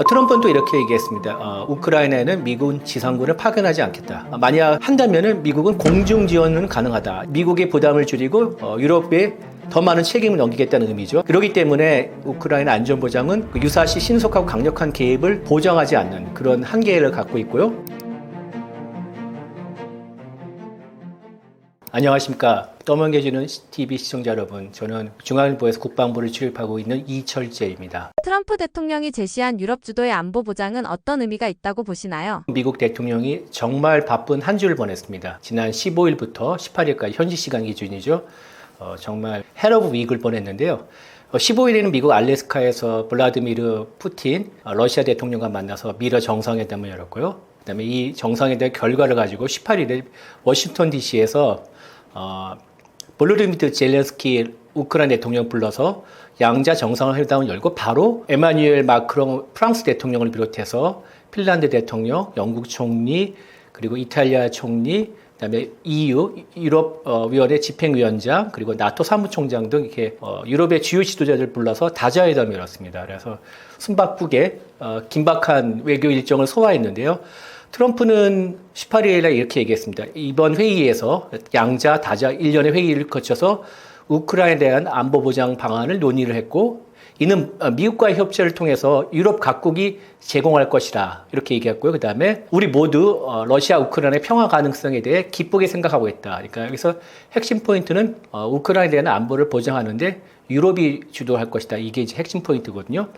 트럼프는 또 이렇게 얘기했습니다. 우크라이나에는 미군 지상군을 파견하지 않겠다. 만약 한다면은 미국은 공중 지원은 가능하다. 미국의 부담을 줄이고 유럽에 더 많은 책임을 넘기겠다는 의미죠. 그렇기 때문에 우크라이나 안전보장은 유사시 신속하고 강력한 개입을 보장하지 않는 그런 한계를 갖고 있고요. 안녕하십니까. 떠넘겨지는 TV 시청자 여러분. 저는 중앙일보에서 국방부를 출입하고 있는 이철재입니다. 트럼프 대통령이 제시한 유럽 주도의 안보 보장은 어떤 의미가 있다고 보시나요? 미국 대통령이 정말 바쁜 한 주를 보냈습니다. 지난 15일부터 18일까지 현지 시간 기준이죠. 정말 헬 오브 윅을 보냈는데요. 15일에는 미국 알래스카에서 블라디미르 푸틴 러시아 대통령과 만나서 미러 정상회담을 열었고요. 그다음에 이 정상회담 결과를 가지고 18일에 워싱턴 DC에서 볼로디미르 젤렌스키 우크라이나 대통령 불러서 양자 정상회담을 열고 바로 에마뉴엘 마크롱 프랑스 대통령을 비롯해서 핀란드 대통령, 영국 총리, 그리고 이탈리아 총리, 그다음에 EU 유럽 위원회 집행위원장, 그리고 나토 사무총장 등 이렇게 유럽의 주요 지도자들 불러서 다자회담을 열었습니다. 그래서 숨바쁘게 긴박한 외교 일정을 소화했는데요. 트럼프는 18일에 이렇게 얘기했습니다. 이번 회의에서 양자, 다자 일련의 회의를 거쳐서 우크라이나에 대한 안보 보장 방안을 논의를 했고, 이는 미국과의 협조를 통해서 유럽 각국이 제공할 것이다. 이렇게 얘기했고요. 그 다음에 우리 모두 러시아, 우크라이나의 평화 가능성에 대해 기쁘게 생각하고 있다. 그러니까 여기서 핵심 포인트는 우크라이나에 대한 안보를 보장하는데 유럽이 주도할 것이다. 이게 이제 핵심 포인트거든요.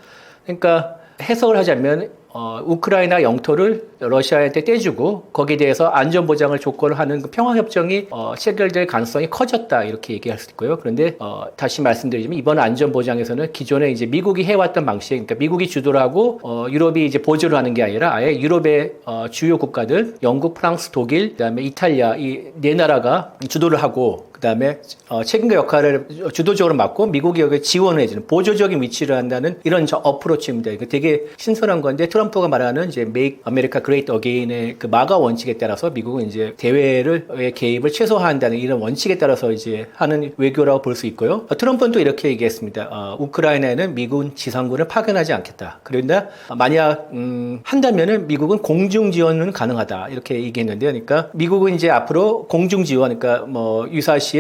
그러니까 해석을 하자면 우크라이나 영토를 러시아한테 떼주고 거기에 대해서 안전보장을 조건을 하는 그 평화협정이 체결될 가능성이 커졌다 이렇게 얘기할 수 있고요. 그런데 다시 말씀드리자면 이번 안전보장에서는 기존에 이제 미국이 해왔던 방식, 그러니까 미국이 주도를 하고 유럽이 이제 보조를 하는 게 아니라 아예 유럽의 주요 국가들, 영국, 프랑스, 독일, 그다음에 이탈리아 이 네 나라가 주도를 하고 그다음에 책임과 역할을 주도적으로 맡고 미국이 여기 지원을 해주는 보조적인 위치를 한다는 이런 어프로치입니다. 이거 되게 신선한 건데 트럼프가 말하는 이제 Make America Great Again의 그 마가 원칙에 따라서 미국은 이제 대외의 개입을 최소화한다는 이런 원칙에 따라서 이제 하는 외교라고 볼 수 있고요. 트럼프는 또 이렇게 얘기했습니다. 우크라이나에는 미군 지상군을 파견하지 않겠다. 그런데 만약 한다면은 미국은 공중 지원은 가능하다 이렇게 얘기했는데요. 그러니까 미국은 이제 앞으로 공중 지원, 그러니까 뭐 유사시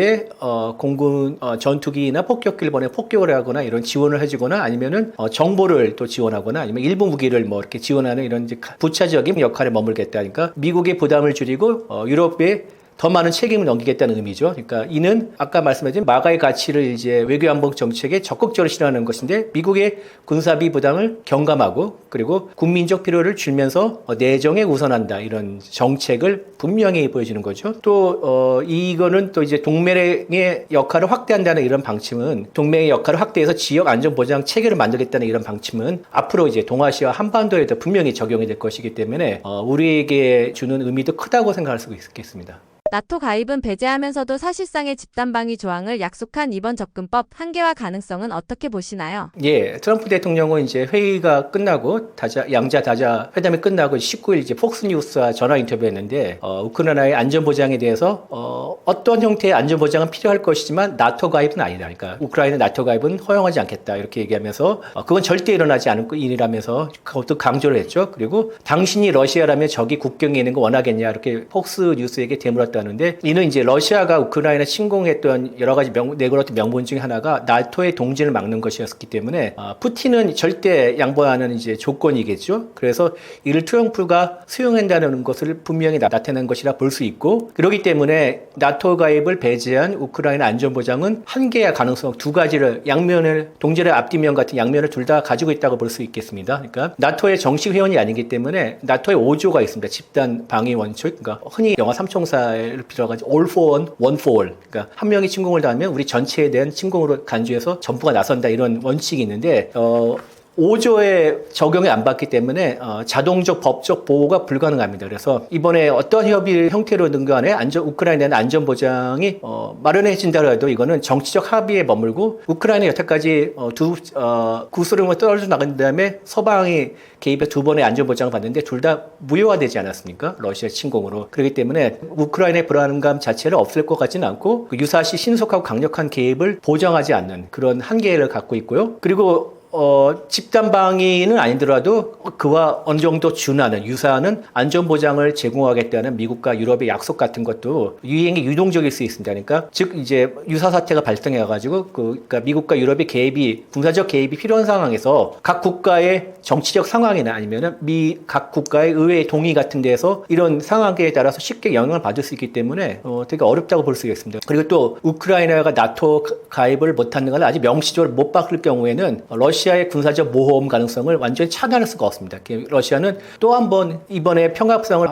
공군 전투기나 폭격기를 보내 폭격을 하거나 이런 지원을 해주거나 아니면은 정보를 또 지원하거나 아니면 일부 무기를 뭐 이렇게 지원하는 이런 이제 부차적인 역할에 머물겠다니까 미국의 부담을 줄이고 유럽에 더 많은 책임을 넘기겠다는 의미죠. 그러니까 이는 아까 말씀하신 마가의 가치를 이제 외교안보 정책에 적극적으로 실현하는 것인데 미국의 군사비 부담을 경감하고 그리고 국민적 필요를 줄면서 내정에 우선한다 이런 정책을 분명히 보여주는 거죠. 또 이거는 또 이제 동맹의 역할을 확대한다는 이런 방침은 동맹의 역할을 확대해서 지역 안전 보장 체계를 만들겠다는 이런 방침은 앞으로 이제 동아시아 한반도에도 분명히 적용이 될 것이기 때문에 우리에게 주는 의미도 크다고 생각할 수 있겠습니다. 나토 가입은 배제하면서도 사실상의 집단방위 조항을 약속한 이번 접근법 한계와 가능성은 어떻게 보시나요? 예, 트럼프 대통령은 이제 회의가 끝나고 양자 다자 회담이 끝나고 19일 이제 폭스뉴스와 전화 인터뷰했는데 우크라이나의 안전 보장에 대해서 어떤 형태의 안전 보장은 필요할 것이지만 나토 가입은 아니다. 그러니까 우크라이나 나토 가입은 허용하지 않겠다 이렇게 얘기하면서 그건 절대 일어나지 않을 일이라면서 그것도 강조를 했죠. 그리고 당신이 러시아라면 저기 국경에 있는 거 원하겠냐 이렇게 폭스뉴스에게 되물었다. 하는데 이는 이제 러시아가 우크라이나 침공했던 여러 가지 내걸었던 명분 중에 하나가 나토의 동진을 막는 것이었기 때문에 푸틴은 절대 양보하는 이제 조건이겠죠. 그래서 이를 트럼프가 수용한다는 것을 분명히 나타낸 것이라 볼 수 있고 그렇기 때문에 나토 가입을 배제한 우크라이나 안전 보장은 한계와 가능성 두 가지를 양면을 동질의 앞뒤면 같은 양면을 둘 다 가지고 있다고 볼 수 있겠습니다. 그러니까 나토의 정식 회원이 아니기 때문에 나토의 5조가 있습니다. 집단 방위 원칙. 그러니까 흔히 영화 삼총사의 빌어가지고 all for one, one for all. 그러니까 한 명이 침공을 당하면 우리 전체에 대한 침공으로 간주해서 전부가 나선다 이런 원칙이 있는데 5조의 적용이 안 받기 때문에 자동적 법적 보호가 불가능합니다. 그래서 이번에 어떤 협의 형태로든 간에 우크라이나에 대한 안전 보장이 마련해진다 해도 이거는 정치적 합의에 머물고 우크라이나 여태까지 구스름을 떨어져 나간 다음에 서방이 개입해 두 번의 안전 보장을 받는데 둘 다 무효화되지 않았습니까? 러시아 침공으로. 그렇기 때문에 우크라이나의 불안감 자체를 없앨 것 같지는 않고 유사시 신속하고 강력한 개입을 보장하지 않는 그런 한계를 갖고 있고요. 그리고 집단 방위는 아니더라도 그와 어느 정도 준하는, 유사하는 안전보장을 제공하겠다는 미국과 유럽의 약속 같은 것도 유행이 유동적일 수 있습니다. 그러니까, 즉, 이제 유사 사태가 발생해가지고, 그러니까 미국과 유럽의 개입이, 군사적 개입이 필요한 상황에서 각 국가의 정치적 상황이나 아니면은 각 국가의 의회 동의 같은 데서 이런 상황에 따라서 쉽게 영향을 받을 수 있기 때문에 되게 어렵다고 볼 수 있겠습니다. 그리고 또 우크라이나가 나토 가입을 못하는 건 아직 명시적으로 못 바꿀 경우에는 러시아의 군사적 모험 가능성을 완전히 차단할 수가 없습니다. 러시아는 또 한 번 이번에 평화협상을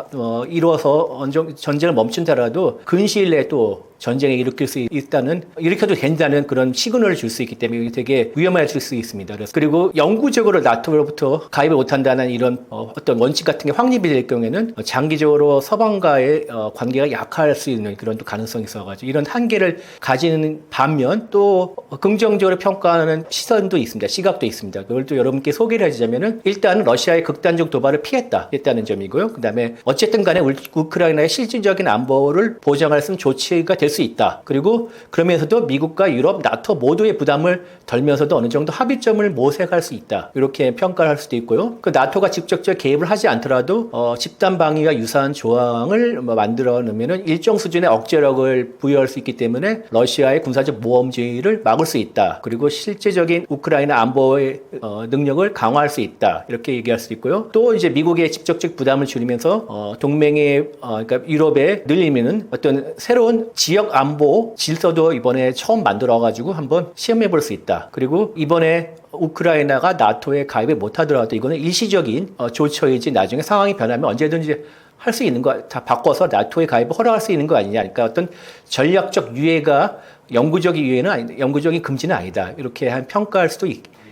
이루어서 전쟁을 멈춘다라도 근시일 내에 또 전쟁에 일으켜도 된다는 그런 시그널을 줄 수 있기 때문에 되게 위험해질 수 있습니다. 그리고 영구적으로 나토로부터 가입을 못한다는 이런 어떤 원칙 같은 게 확립이 될 경우에는 장기적으로 서방과의 관계가 약할 수 있는 그런 또 가능성이 있어가지고 이런 한계를 가지는 반면 또 긍정적으로 평가하는 시선도 있습니다. 시각도 있습니다. 그걸 또 여러분께 소개를 해주자면은 일단은 러시아의 극단적 도발을 피했다는 점이고요. 그 다음에 어쨌든 간에 우크라이나의 실질적인 안보를 보장할 수 있는 조치가 될 수 있다. 그리고 그러면서도 미국과 유럽, 나토 모두의 부담을 덜면서도 어느 정도 합의점을 모색할 수 있다. 이렇게 평가를 할 수도 있고요. 그 나토가 직접적 개입을 하지 않더라도 집단 방위와 유사한 조항을 만들어 놓으면은 일정 수준의 억제력을 부여할 수 있기 때문에 러시아의 군사적 모험주의를 막을 수 있다. 그리고 실제적인 우크라이나 안보의 능력을 강화할 수 있다. 이렇게 얘기할 수 있고요. 또 이제 미국의 직접적 부담을 줄이면서 동맹의 그러니까 유럽에 늘리면은 어떤 새로운 지역 안보 질서도 이번에 처음 만들어가지고 한번 시험해 볼 수 있다. 그리고 이번에 우크라이나가 나토에 가입을 못하더라도 이거는 일시적인 조처이지 나중에 상황이 변하면 언제든지 할 수 있는 거 다 바꿔서 나토에 가입을 허락할 수 있는 거 아니냐. 그러니까 어떤 전략적 유예가 영구적인 유예는 아니다. 영구적인 금지는 아니다. 이렇게 평가할 수도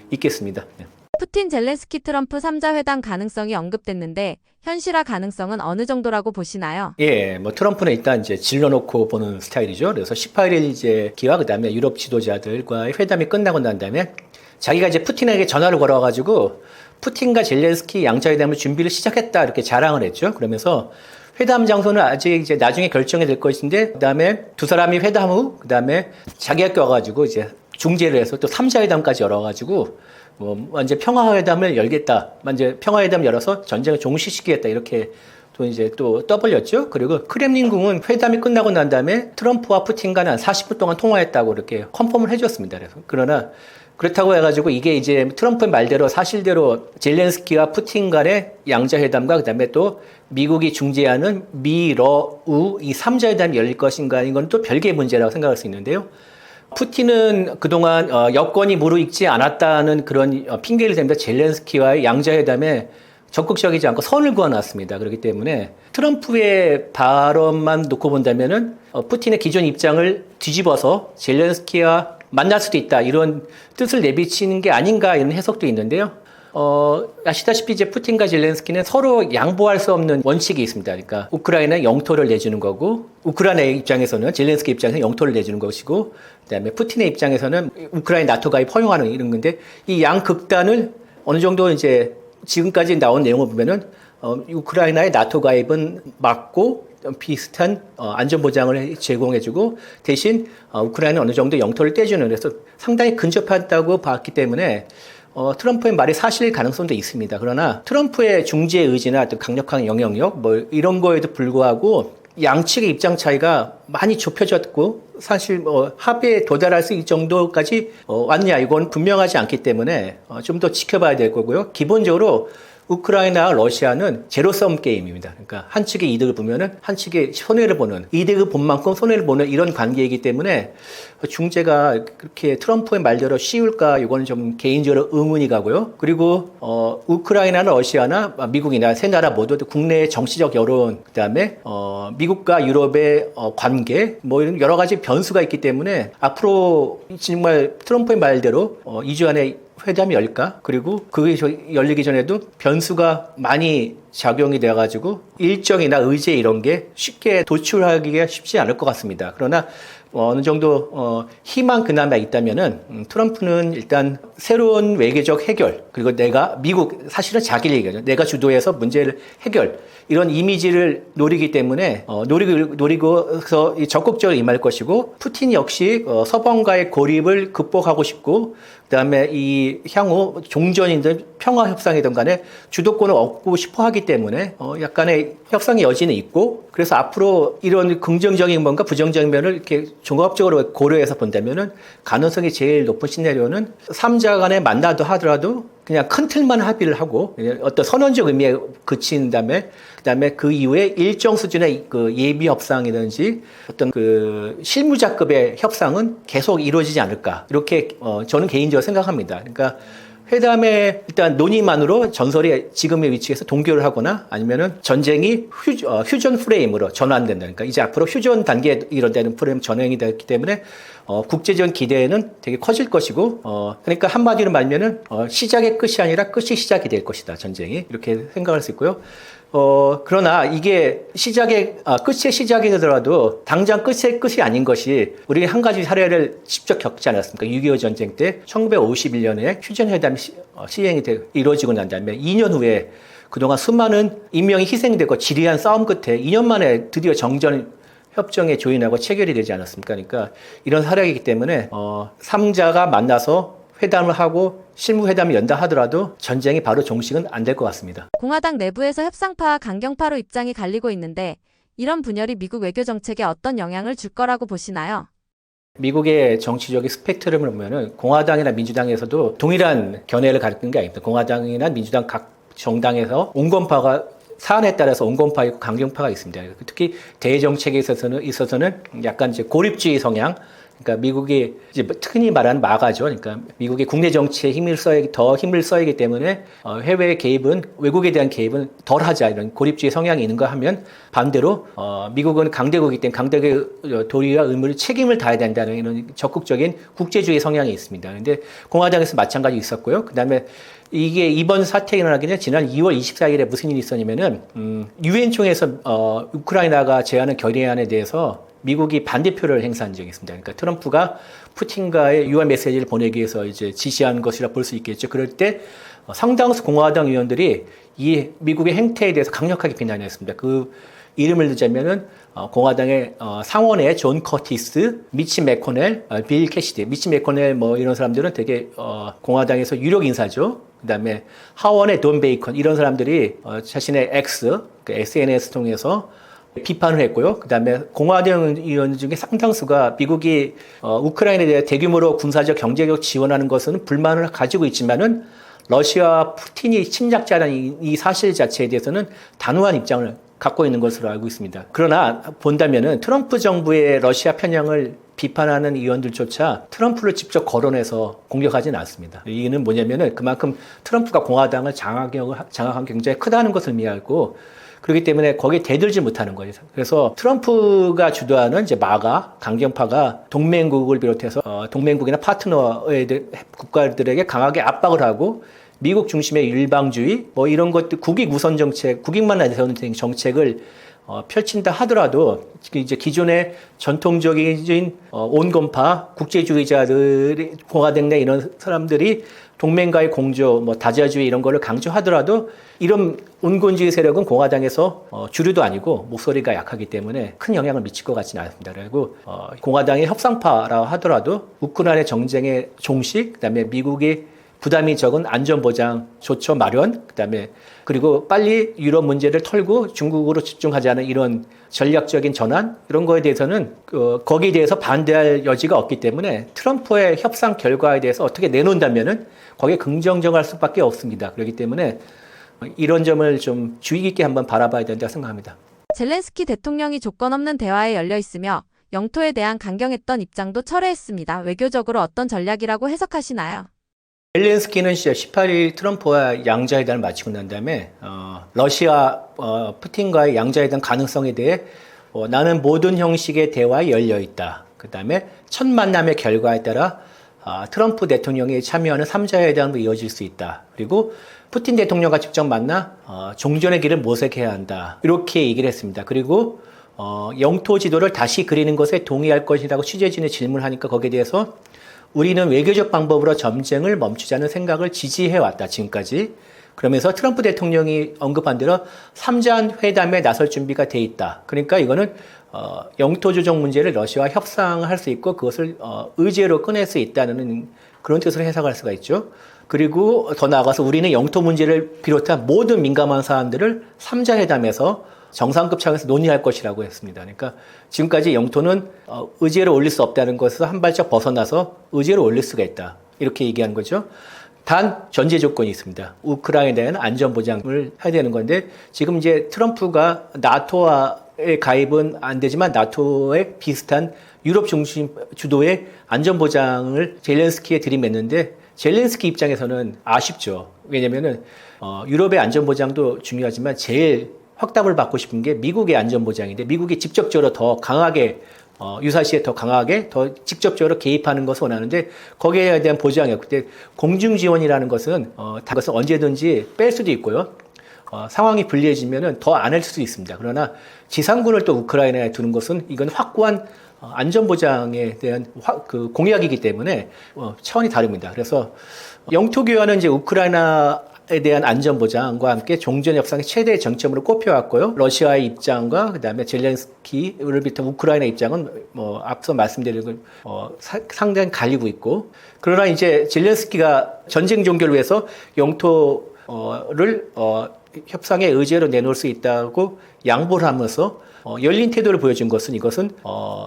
있겠습니다. 푸틴, 젤렌스키, 트럼프 3자 회담 가능성이 언급됐는데 현실화 가능성은 어느 정도라고 보시나요? 예, 트럼프는 일단 이제 질러놓고 보는 스타일이죠. 그래서 18일 이제 기와 그다음에 유럽 지도자들과의 회담이 끝나고 난 다음에 자기가 이제 푸틴에게 전화를 걸어가지고 푸틴과 젤렌스키 양자회담을 준비를 시작했다 이렇게 자랑을 했죠. 그러면서 회담 장소는 아직 이제 나중에 결정이 될 것인데 그다음에 두 사람이 회담 후 그다음에 자기가 껴가지고 이제 중재를 해서 또 3자 회담까지 열어가지고 완전 평화회담을 열겠다. 완전 평화회담 열어서 전쟁을 종식시키겠다. 이렇게 또 이제 또 떠벌렸죠. 그리고 크렘린궁은 회담이 끝나고 난 다음에 트럼프와 푸틴 간에 한 40분 동안 통화했다고 이렇게 컨펌을 해줬습니다. 그러나 그렇다고 해가지고 이게 이제 트럼프의 말대로 사실대로 젤렌스키와 푸틴 간의 양자회담과 그다음에 또 미국이 중재하는 미러우 이 3자 회담이 열릴 것인가 이건 또 별개의 문제라고 생각할 수 있는데요. 푸틴은 그동안 여건이 무르익지 않았다는 그런 핑계를 댑니다. 젤렌스키와의 양자회담에 적극적이지 않고 선을 그어놨습니다. 그렇기 때문에 트럼프의 발언만 놓고 본다면은 푸틴의 기존 입장을 뒤집어서 젤렌스키와 만날 수도 있다 이런 뜻을 내비치는 게 아닌가 이런 해석도 있는데요. 아시다시피 이제 푸틴과 젤렌스키는 서로 양보할 수 없는 원칙이 있습니다. 그러니까 우크라이나에 영토를 내주는 거고, 우크라이나의 입장에서는 젤렌스키 입장에서는 영토를 내주는 것이고, 그다음에 푸틴의 입장에서는 우크라이나 나토 가입 허용하는 이런 건데, 이 양 극단을 어느 정도 이제 지금까지 나온 내용을 보면은 우크라이나의 나토 가입은 막고 비슷한 안전보장을 제공해주고 대신 우크라이나는 어느 정도 영토를 떼주는 그래서 상당히 근접하다고 봤기 때문에 트럼프의 말이 사실일 가능성도 있습니다. 그러나 트럼프의 중재 의지나 또 강력한 영향력 이런 거에도 불구하고 양측의 입장 차이가 많이 좁혀졌고 사실 합의에 도달할 수 있을 정도까지 왔냐 이건 분명하지 않기 때문에 좀 더 지켜봐야 될 거고요. 기본적으로 우크라이나와 러시아는 제로섬 게임입니다. 그러니까 한 측의 이득을 보면은 한 측의 손해를 보는 이득을 본 만큼 손해를 보는 이런 관계이기 때문에 중재가 그렇게 트럼프의 말대로 쉬울까 이거는 좀 개인적으로 의문이 가고요. 그리고 우크라이나나 러시아나 미국이나 세 나라 모두 국내의 정치적 여론 그다음에 미국과 유럽의 관계 이런 여러 가지 변수가 있기 때문에 앞으로 정말 트럼프의 말대로 2주 안에 회담이 열릴까? 그리고 그게 열리기 전에도 변수가 많이 작용이 돼가지고 일정이나 의제 이런 게 쉽게 도출하기가 쉽지 않을 것 같습니다. 그러나 어느 정도 희망 그나마 있다면은 트럼프는 일단 새로운 외교적 해결, 그리고 미국 사실은 자기 얘기죠. 내가 주도해서 문제를 해결, 이런 이미지를 노리기 때문에 노리고서 적극적으로 임할 것이고, 푸틴 역시 서방과의 고립을 극복하고 싶고, 그다음에 이 향후 종전이든 평화 협상이든 간에 주도권을 얻고 싶어 하기 때문에 약간의 협상의 여지는 있고, 그래서 앞으로 이런 긍정적인 뭔가 부정적인 면을 이렇게 종합적으로 고려해서 본다면은 가능성이 제일 높은 시나리오는 3자 간에 만나도 하더라도 그냥 큰 틀만 합의를 하고 어떤 선언적 의미에 그친 다음에 그다음에 그 이후에 일정 수준의 그 예비 협상이든지 어떤 그 실무자급의 협상은 계속 이루어지지 않을까, 이렇게 저는 개인적으로 생각합니다. 그러니까 회담의 일단 논의만으로 전설이 지금의 위치에서 동결을 하거나 아니면은 전쟁이 휴전 프레임으로 전환된다. 그러니까 이제 앞으로 휴전 단계에 이뤄되는 프레임 전환이 됐기 때문에 국제적 기대는 되게 커질 것이고, 그러니까 한마디로 말하면은 시작의 끝이 아니라 끝이 시작이 될 것이다, 전쟁이. 이렇게 생각할 수 있고요. 그러나 이게 끝의 시작이 되더라도 당장 끝의 끝이 아닌 것이, 우리 한 가지 사례를 직접 겪지 않았습니까? 6.25 전쟁 때 1951년에 휴전회담이 이루어지고 난 다음에 2년 후에 그동안 수많은 인명이 희생되고 지리한 싸움 끝에 2년 만에 드디어 정전 협정에 조인하고 체결이 되지 않았습니까? 그러니까 이런 사례이기 때문에 3자가 만나서 회담을 하고 실무회담을 연다 하더라도 전쟁이 바로 종식은 안 될 것 같습니다. 공화당 내부에서 협상파와 강경파로 입장이 갈리고 있는데 이런 분열이 미국 외교 정책에 어떤 영향을 줄 거라고 보시나요? 미국의 정치적인 스펙트럼을 보면은 공화당이나 민주당에서도 동일한 견해를 가리키는 게 아닙니다. 공화당이나 민주당 각 정당에서 온건파가 사안에 따라서 온건파 있고 강경파가 있습니다. 특히 대정책에 있어서는 약간 이제 고립주의 성향, 그러니까 미국이 이제 흔히 말하는 마가죠. 그러니까 미국의 국내 정치에 더 힘을 써야기 때문에 해외 개입은, 외국에 대한 개입은 덜하자, 이런 고립주의 성향이 있는가 하면, 반대로 미국은 강대국이기 때문에 강대국의 도리와 의무를 책임을 다해야 된다는 이런 적극적인 국제주의 성향이 있습니다. 그런데 공화당에서 마찬가지 있었고요. 그다음에 이게 이번 사태가 일어나기 전에 지난 2월 24일에 무슨 일이 있었냐면은 유엔 총회에서 우크라이나가 제안한 결의안에 대해서 미국이 반대표를 행사한 적이 있습니다. 그러니까 트럼프가 푸틴과의 유한 메시지를 보내기 위해서 이제 지시한 것이라 볼 수 있겠죠. 그럴 때 상당수 공화당 의원들이 이 미국의 행태에 대해서 강력하게 비난했습니다. 그 이름을 들자면은 공화당의 상원의 존 커티스, 미치 매코넬, 빌 캐시디, 미치 매코넬 뭐 이런 사람들은 되게 공화당에서 유력 인사죠. 그다음에 하원의 돈 베이컨, 이런 사람들이 자신의 SNS 통해서 비판을 했고요. 그다음에 공화당 의원 중에 상당수가 미국이 우크라이나에 대해 대규모로 군사적 경제적 지원하는 것은 불만을 가지고 있지만은 러시아와 푸틴이 침략자라는 이 사실 자체에 대해서는 단호한 입장을 갖고 있는 것으로 알고 있습니다. 그러나 본다면은 트럼프 정부의 러시아 편향을 비판하는 의원들조차 트럼프를 직접 거론해서 공격하지는 않습니다. 이유는 뭐냐면은 그만큼 트럼프가 공화당을 장악한 굉장히 크다는 것을 의미하고, 그렇기 때문에 거기에 대들지 못하는 거예요. 그래서 트럼프가 주도하는 이제 마가 강경파가 동맹국을 비롯해서 동맹국이나 파트너의 국가들에게 강하게 압박을 하고, 미국 중심의 일방주의 뭐 이런 것들, 국익 우선 정책, 국익만 내세우는 정책을 펼친다 하더라도 이제 기존의 전통적인 온건파 국제주의자들이, 공화당 내 이런 사람들이 동맹과의 공조, 뭐 다자주의 이런 거를 강조하더라도 이런 온건주의 세력은 공화당에서 주류도 아니고 목소리가 약하기 때문에 큰 영향을 미칠 것 같지는 않습니다. 그리고 공화당의 협상파라 하더라도 우크라이나 정쟁의 종식, 그다음에 미국이 부담이 적은 안전보장 조처 마련, 그다음에 그리고 빨리 유럽 문제를 털고 중국으로 집중하자는 이런 전략적인 전환, 이런 거에 대해서는 거기에 대해서 반대할 여지가 없기 때문에 트럼프의 협상 결과에 대해서 어떻게 내놓는다면은 거기에 긍정적할 수밖에 없습니다. 그렇기 때문에 이런 점을 좀 주의 깊게 한번 바라봐야 된다고 생각합니다. 젤렌스키 대통령이 조건 없는 대화에 열려 있으며 영토에 대한 강경했던 입장도 철회했습니다. 외교적으로 어떤 전략이라고 해석하시나요? 젤렌스키는 18일 트럼프와 양자회담을 마치고 난 다음에 러시아 푸틴과의 양자회담 가능성에 대해 나는 모든 형식의 대화에 열려 있다. 그 다음에 첫 만남의 결과에 따라 트럼프 대통령이 참여하는 3자 회담으로 이어질 수 있다. 그리고 푸틴 대통령과 직접 만나 종전의 길을 모색해야 한다. 이렇게 얘기를 했습니다. 그리고 영토 지도를 다시 그리는 것에 동의할 것이라고 취재진이 질문하니까 거기에 대해서 우리는 외교적 방법으로 전쟁을 멈추자는 생각을 지지해왔다, 지금까지. 그러면서 트럼프 대통령이 언급한 대로 3자 회담에 나설 준비가 돼 있다. 그러니까 이거는 영토 조정 문제를 러시아와 협상할 수 있고 그것을 의제로 꺼낼 수 있다는 그런 뜻으로 해석할 수가 있죠. 그리고 더 나아가서 우리는 영토 문제를 비롯한 모든 민감한 사안들을 3자 회담에서 정상급 차원에서 논의할 것이라고 했습니다. 그러니까 지금까지 영토는 의제로 올릴 수 없다는 것에서 한 발짝 벗어나서 의제로 올릴 수가 있다. 이렇게 얘기한 거죠. 단 전제 조건이 있습니다. 우크라이나에 대한 안전 보장을 해야 되는 건데 지금 이제 트럼프가 나토의 가입은 안 되지만 나토에 비슷한 유럽 중심 주도의 안전 보장을 젤렌스키에 들이맸는데 젤렌스키 입장에서는 아쉽죠. 왜냐면은 유럽의 안전 보장도 중요하지만 제일 확답을 받고 싶은 게 미국의 안전 보장인데 미국이 직접적으로 더 강하게 유사시에 더 강하게 더 직접적으로 개입하는 것을 원하는데 거기에 대한 보장이요. 그때 공중 지원이라는 것은 그것은 언제든지 뺄 수도 있고요. 상황이 불리해지면은 더 안 할 수도 있습니다. 그러나 지상군을 또 우크라이나에 두는 것은 이건 확고한 안전 보장에 대한 그 공약이기 때문에 차원이 다릅니다. 그래서 영토 교환은 이제 우크라이나에 대한 안전 보장과 함께 종전 협상의 최대 정점으로 꼽혀왔고요. 러시아의 입장과 그다음에 젤렌스키를 비롯한 우크라이나 입장은 앞서 말씀드린 상당히 갈리고 있고 그러나 이제 젤렌스키가 전쟁 종결을 위해서 영토를 협상의 의제로 내놓을 수 있다고 양보를 하면서 열린 태도를 보여준 것은 이것은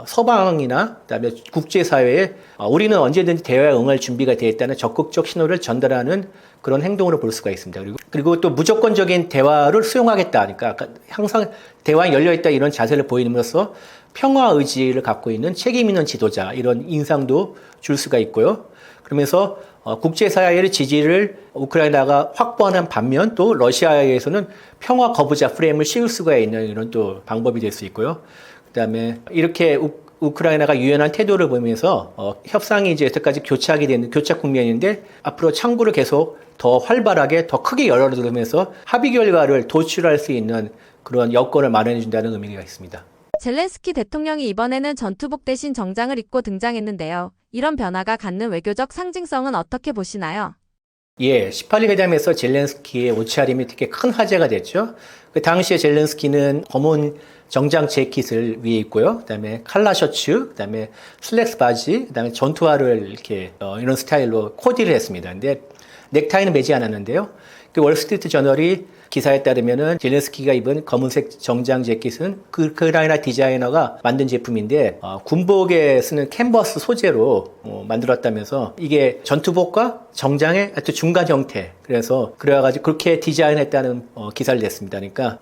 서방이나 그다음에 국제사회에 우리는 언제든지 대화에 응할 준비가 되어 있다는 적극적 신호를 전달하는 그런 행동으로 볼 수가 있습니다. 그리고 또 무조건적인 대화를 수용하겠다. 그러니까 항상 대화에 열려있다 이런 자세를 보이면서 평화 의지를 갖고 있는 책임 있는 지도자 이런 인상도 줄 수가 있고요. 그러면서 국제사회의 지지를 우크라이나가 확보하는 반면 또 러시아에서는 평화 거부자 프레임을 씌울 수가 있는 이런 또 방법이 될 수 있고요. 그다음에 이렇게 우크라이나가 유연한 태도를 보이면서 협상이 이제 여태까지 교착이 되는 교착 국면인데 앞으로 창구를 계속 더 활발하게 더 크게 열어두면서 합의 결과를 도출할 수 있는 그런 여건을 마련해 준다는 의미가 있습니다. 젤렌스키 대통령이 이번에는 전투복 대신 정장을 입고 등장했는데요. 이런 변화가 갖는 외교적 상징성은 어떻게 보시나요? 예, 18일 회담에서 젤렌스키의 옷차림이 되게 큰 화제가 됐죠. 그 당시에 젤렌스키는 검은 정장 재킷을 위에 입고요. 그다음에 칼라 셔츠, 그다음에 슬랙스 바지, 그다음에 전투화를 이렇게 이런 스타일로 코디를 했습니다. 근데 넥타이는 매지 않았는데요. 그 월스트리트 저널이 기사에 따르면은 젤렌스키가 입은 검은색 정장 재킷은 우크라이나 디자이너가 만든 제품인데 군복에 쓰는 캔버스 소재로 만들었다면서 이게 전투복과 정장의 하여튼 중간 형태 그래가지고 그렇게 디자인했다는 기사를 냈습니다. 그러니까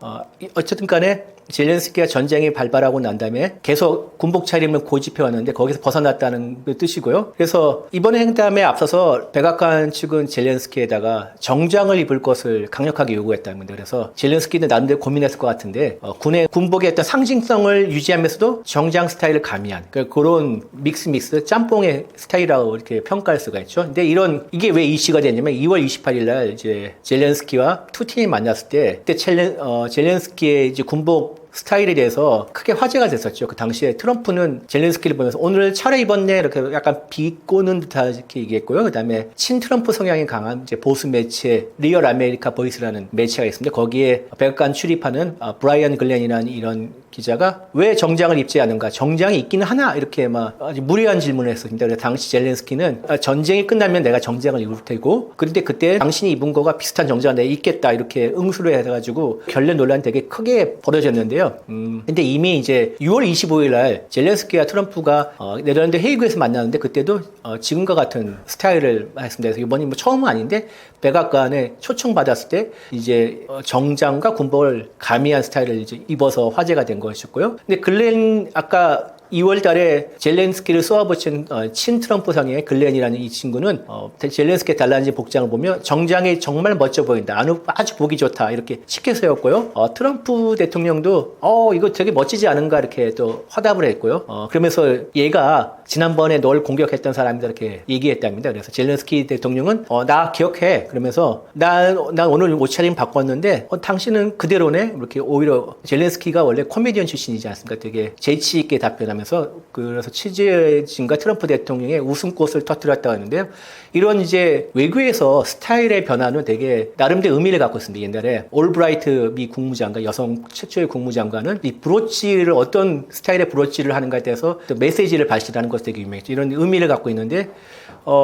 어쨌든 간에 젤렌스키가 전쟁이 발발하고 난 다음에 계속 군복 차림을 고집해 왔는데 거기서 벗어났다는 그 뜻이고요. 그래서 이번에 행담에 앞서서 백악관 측은 젤렌스키에다가 정장을 입을 것을 강력하게 요구했다는 건데 그래서 젤렌스키는 나름대로 고민했을 것 같은데 군의 군복의 어떤 상징성을 유지하면서도 정장 스타일을 가미한 그런 믹스 짬뽕의 스타일이라고 이렇게 평가할 수가 있죠. 근데 이게 왜 이슈가 됐냐면 2월 28일 날 이제 젤렌스키와 푸틴이 만났을 때 그때 젤렌스키의 이제 군복 스타일에 대해서 크게 화제가 됐었죠. 그 당시에 트럼프는 젤렌스키를 보면서 오늘 차려입었네 이렇게 약간 비꼬는 듯하게 이렇게 얘기했고요. 그다음에 친트럼프 성향이 강한 이제 보수 매체 리얼 아메리카 보이스라는 매체가 있습니다. 거기에 백악관 출입하는 브라이언 글렌이라는 이런 기자가 왜 정장을 입지 않은가? 정장이 있기는 하나? 이렇게 막 아주 무리한 질문을 했습니다. 그래서 당시 젤렌스키는 전쟁이 끝나면 내가 정장을 입을 테고 그런데 그때 당신이 입은 거가 비슷한 정장을 내가 입겠다 이렇게 응수를 해가지고 결례 논란이 되게 크게 벌어졌는데요. 근데 이미 이제 6월 25일 날 젤렌스키와 트럼프가 네덜란드 헤이그에서 만났는데 그때도 지금과 같은 스타일을 했습니다. 그래서 이번이 처음은 아닌데 백악관에 초청받았을 때 이제 정장과 군복을 가미한 스타일을 이제 입어서 화제가 된 것이었고요. 근데 글렌 아까 2월 달에 젤렌스키를 쏘아붙인 친트럼프상의 글렌이라는 이 친구는 젤렌스키의 달라진 복장을 보면 정장이 정말 멋져 보인다. 아주 보기 좋다. 이렇게 쉽게 세웠고요. 트럼프 대통령도 이거 되게 멋지지 않은가 이렇게 또 화답을 했고요. 그러면서 얘가 지난번에 널 공격했던 사람이다 이렇게 얘기했답니다. 그래서 젤렌스키 대통령은 나 기억해. 그러면서 난 오늘 옷차림 바꿨는데 당신은 그대로네. 이렇게 오히려 젤렌스키가 원래 코미디언 출신이지 않습니까? 되게 재치 있게 답변하면서 그래서 취재진과 트럼프 대통령의 웃음꽃을 터뜨렸다고 하는데요. 이런 이제 외교에서 스타일의 변화는 되게 나름대로 의미를 갖고 있습니다. 옛날에 올브라이트 미 국무장관, 여성 최초의 국무장관은 이 브로치를 어떤 스타일의 브로치를 하는가에 대해서 또 메시지를 발신하는 것이 되게 유명했죠. 이런 의미를 갖고 있는데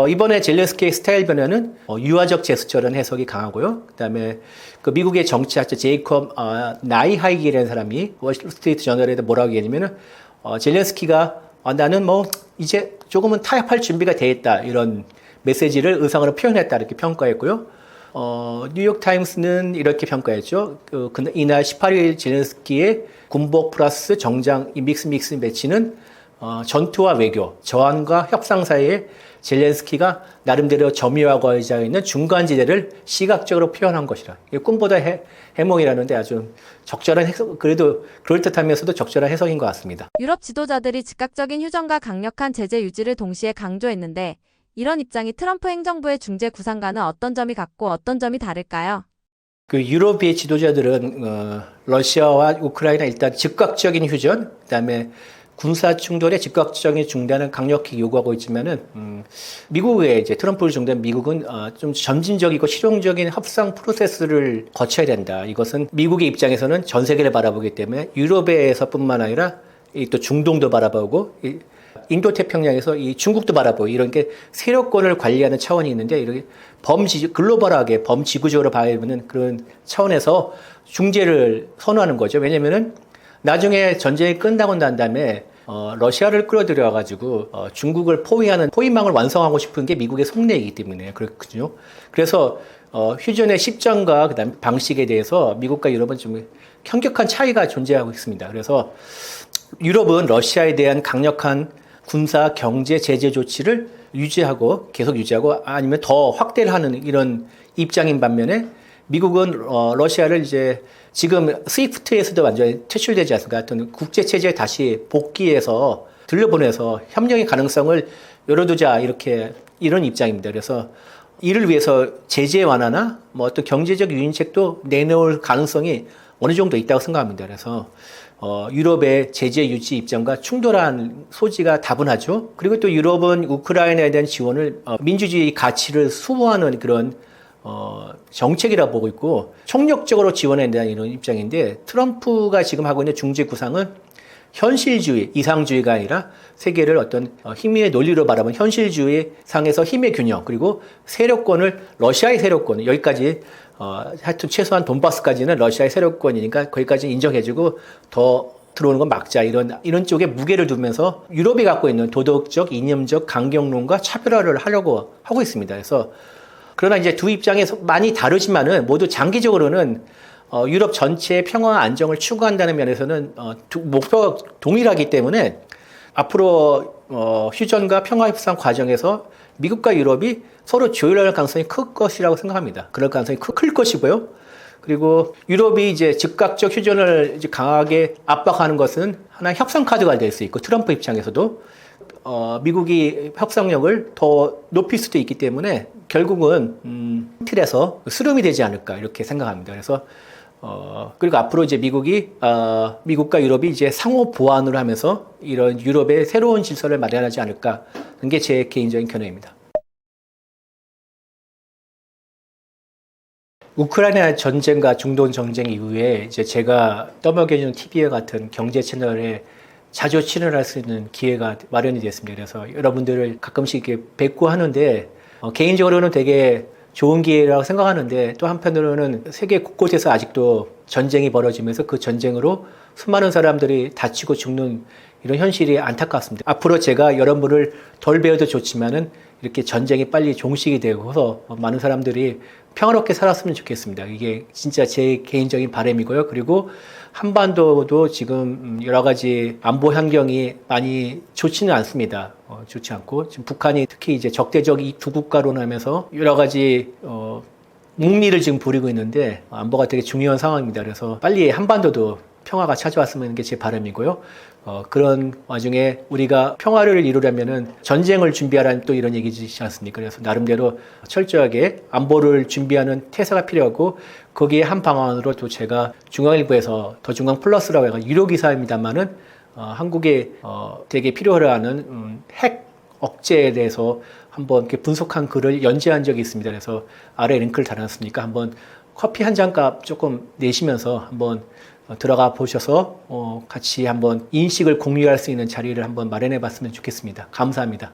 이번에 젤렌스키의 스타일 변화는 유화적 제스처라는 해석이 강하고요. 그다음에 그 미국의 정치학자 제이콥 나이하이기라는 사람이 월스트리트 저널에다 뭐라고 얘기했냐면은 젤렌스키가 나는 뭐 이제 조금은 타협할 준비가 돼 있다 이런 메시지를 의상으로 표현했다 이렇게 평가했고요. 뉴욕타임스는 이렇게 평가했죠. 이날 18일 젤렌스키의 군복 플러스 정장 이 믹스 매치는 전투와 외교, 저항과 협상 사이에 젤렌스키가 나름대로 점유하고 있는 중간지대를 시각적으로 표현한 것이라. 꿈보다 해몽이라는데 아주 적절한 해석, 그래도 그럴듯하면서도 적절한 해석인 것 같습니다. 유럽 지도자들이 즉각적인 휴전과 강력한 제재 유지를 동시에 강조했는데 이런 입장이 트럼프 행정부의 중재 구상과는 어떤 점이 같고 어떤 점이 다를까요? 유럽의 지도자들은 러시아와 우크라이나 일단 즉각적인 휴전, 그다음에 군사 충돌의 즉각적인 중단을 강력히 요구하고 있지만은 미국의 이제 트럼프를 중단 미국은 좀 점진적이고 실용적인 협상 프로세스를 거쳐야 된다. 이것은 미국의 입장에서는 전 세계를 바라보기 때문에 유럽에서뿐만 아니라 또 중동도 바라보고 인도 태평양에서 이 중국도 바라보고 이런 게 세력권을 관리하는 차원이 있는데 이렇게 글로벌하게 범지구적으로 봐야하는 그런 차원에서 중재를 선호하는 거죠. 왜냐면은 나중에 전쟁이 끝나고 난 다음에 러시아를 끌어들여가지고 중국을 포위하는 포위망을 완성하고 싶은 게 미국의 속내이기 때문에 그렇거든요. 그래서 휴전의 시점과 그다음에 방식에 대해서 미국과 유럽은 좀 현격한 차이가 존재하고 있습니다. 그래서 유럽은 러시아에 대한 강력한 군사 경제 제재 조치를 계속 유지하고 아니면 더 확대를 하는 이런 입장인 반면에 미국은 러시아를 이제 지금 스위프트에서도 완전히 퇴출되지 않습니까? 어떤 국제 체제에 다시 복귀해서 들려보내서 협력의 가능성을 열어두자 이런 입장입니다. 그래서 이를 위해서 제재 완화나 뭐 어떤 경제적 유인책도 내놓을 가능성이 어느 정도 있다고 생각합니다. 그래서 유럽의 제재 유지 입장과 충돌한 소지가 다분하죠. 그리고 또 유럽은 우크라이나에 대한 지원을 민주주의 가치를 수호하는 그런 정책이라 보고 있고 총력적으로 지원해야 된다는 이런 입장인데 트럼프가 지금 하고 있는 중재 구상은 현실주의, 이상주의가 아니라 세계를 어떤 힘의 논리로 바라본 현실주의 상에서 힘의 균형 그리고 러시아의 세력권 여기까지 하여튼 최소한 돈바스까지는 러시아의 세력권이니까 거기까지 인정해주고 더 들어오는 건 막자 이런 쪽에 무게를 두면서 유럽이 갖고 있는 도덕적, 이념적 강경론과 차별화를 하려고 하고 있습니다. 그래서 그러나 이제 두 입장이 많이 다르지만은 모두 장기적으로는 유럽 전체의 평화와 안정을 추구한다는 면에서는 목표가 동일하기 때문에 앞으로 휴전과 평화 협상 과정에서 미국과 유럽이 서로 조율할 가능성이 클 것이라고 생각합니다. 그럴 가능성이 클 것이고요. 그리고 유럽이 이제 즉각적 휴전을 이제 강하게 압박하는 것은 하나의 협상 카드가 될 수 있고 트럼프 입장에서도 미국이 협상력을 더 높일 수도 있기 때문에 결국은 틀에서 스름이 되지 않을까 이렇게 생각합니다. 그래서 그리고 앞으로 이제 미국과 유럽이 이제 상호 보완을 하면서 이런 유럽의 새로운 질서를 마련하지 않을까 하는 게 제 개인적인 견해입니다. 우크라이나 전쟁과 중동 전쟁 이후에 이제 제가 떠먹여주는 TV와 같은 경제 채널에 자주 출연할 수 있는 기회가 마련이 됐습니다. 그래서 여러분들을 가끔씩 이렇게 뵙고 하는데 개인적으로는 되게 좋은 기회라고 생각하는데 또 한편으로는 세계 곳곳에서 아직도 전쟁이 벌어지면서 그 전쟁으로 수많은 사람들이 다치고 죽는 이런 현실이 안타깝습니다. 앞으로 제가 여러분을 덜 배워도 좋지만은 이렇게 전쟁이 빨리 종식이 되고서 많은 사람들이 평화롭게 살았으면 좋겠습니다. 이게 진짜 제 개인적인 바람이고요. 그리고 한반도도 지금 여러 가지 안보 환경이 많이 좋지는 않습니다. 좋지 않고 지금 북한이 특히 이제 적대적 이 두 국가로 하면서 여러 가지 묵리를 지금 부리고 있는데 안보가 되게 중요한 상황입니다. 그래서 빨리 한반도도 평화가 찾아왔으면 게 제 바람이고요. 그런 와중에 우리가 평화를 이루려면은 전쟁을 준비하라는 또 이런 얘기지 않습니까? 그래서 나름대로 철저하게 안보를 준비하는 태세가 필요하고 거기에 한 방안으로 또 제가 중앙일보에서 더 중앙 플러스라고 해서 유료 기사입니다만은 한국에 되게 필요하는 핵 억제에 대해서 한번 이렇게 분석한 글을 연재한 적이 있습니다. 그래서 아래 링크를 달아놨으니까 한번 커피 한 잔 값 조금 내시면서 한번 들어가 보셔서 같이 한번 인식을 공유할 수 있는 자리를 한번 마련해 봤으면 좋겠습니다. 감사합니다.